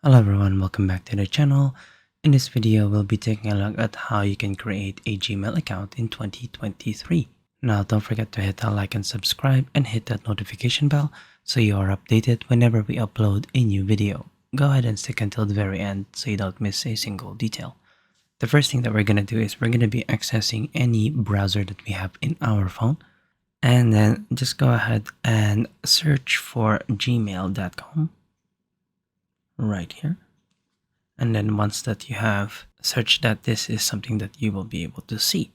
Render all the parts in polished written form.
Hello everyone, welcome back to the channel. In this video, we'll be taking a look at how you can create a Gmail account in 2023. Now, don't forget to hit that like and subscribe and hit that notification bell so you are updated whenever we upload a new video. Go ahead and stick until the very end so you don't miss a single detail. The first thing that we're going to do is we're going to be accessing any browser that we have in our phone. And then just go ahead and search for gmail.com. right here. And then once that you have searched that, this is something that you will be able to see.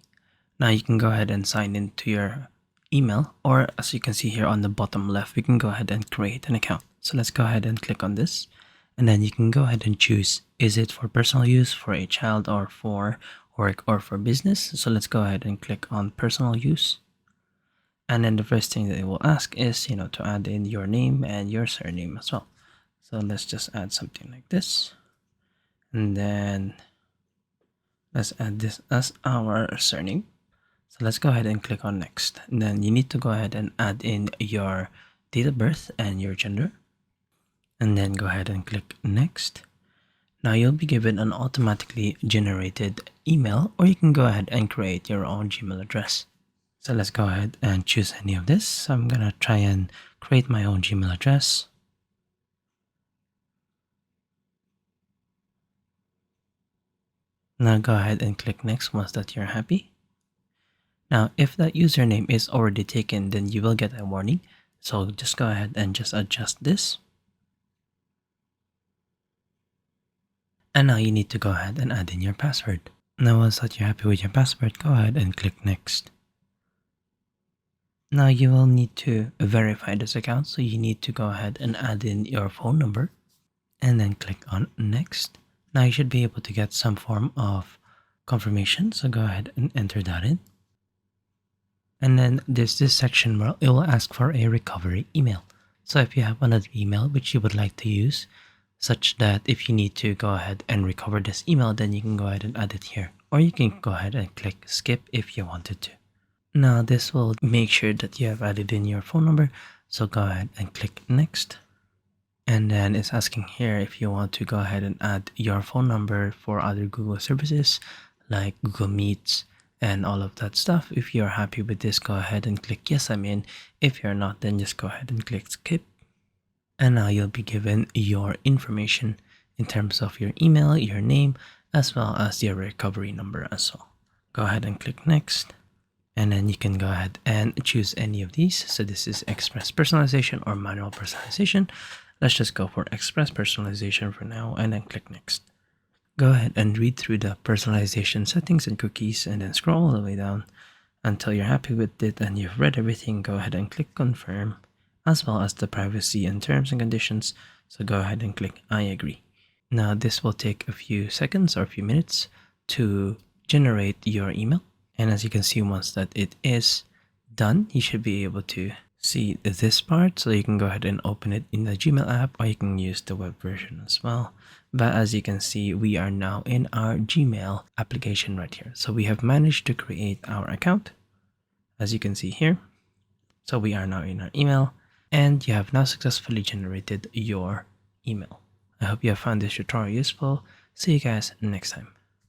Now you can go ahead and sign into your email, or as you can see here on the bottom left, we can go ahead and create an account. So let's go ahead and click on this, and then you can go ahead and choose, is it for personal use, for a child, or for work, or for business? So let's go ahead and click on personal use. And then the first thing that it will ask is, to add in your name and your surname as well. So let's just add something like this. And then let's add this as our surname. So let's go ahead and click on next. And then you need to go ahead and add in your date of birth and your gender. And then go ahead and click next. Now you'll be given an automatically generated email, or you can go ahead and create your own Gmail address. So let's go ahead and choose any of this. So I'm gonna try and create my own Gmail address. Now go ahead and click next once that you're happy. Now, if that username is already taken, then you will get a warning. So just go ahead and just adjust this. And now you need to go ahead and add in your password. Now once that you're happy with your password, go ahead and click next. Now you will need to verify this account, so you need to go ahead and add in your phone number and then click on next. Now you should be able to get some form of confirmation, so go ahead and enter that in. And then there's this section where it will ask for a recovery email. So if you have another email which you would like to use, such that if you need to go ahead and recover this email, then you can go ahead and add it here. Or you can go ahead and click skip if you wanted to. Now this will make sure that you have added in your phone number, so go ahead and click next. And then it's asking here if you want to go ahead and add your phone number for other Google services like Google Meets and all of that stuff. If you're happy with this, go ahead and click yes, I'm in. If you're not, then just go ahead and click skip. And now you'll be given your information in terms of your email, your name, as well as your recovery number as well. Go ahead and click next. And then you can go ahead and choose any of these. So this is express personalization or manual personalization. Let's just go for express personalization for now, and then click next. Go ahead and read through the personalization settings and cookies, and then scroll all the way down until you're happy with it and you've read everything. Go ahead and click confirm, as well as the privacy and terms and conditions. So go ahead and click I agree. Now this will take a few seconds or a few minutes to generate your email. And as you can see, once that it is done, you should be able to see this part. So you can go ahead and open it in the Gmail app, or you can use the web version as well. But as you can see, we are now in our Gmail application right here. So we have managed to create our account, as you can see here. So we are now in our email, and you have now successfully generated your email. I hope you have found this tutorial useful. See you guys next time.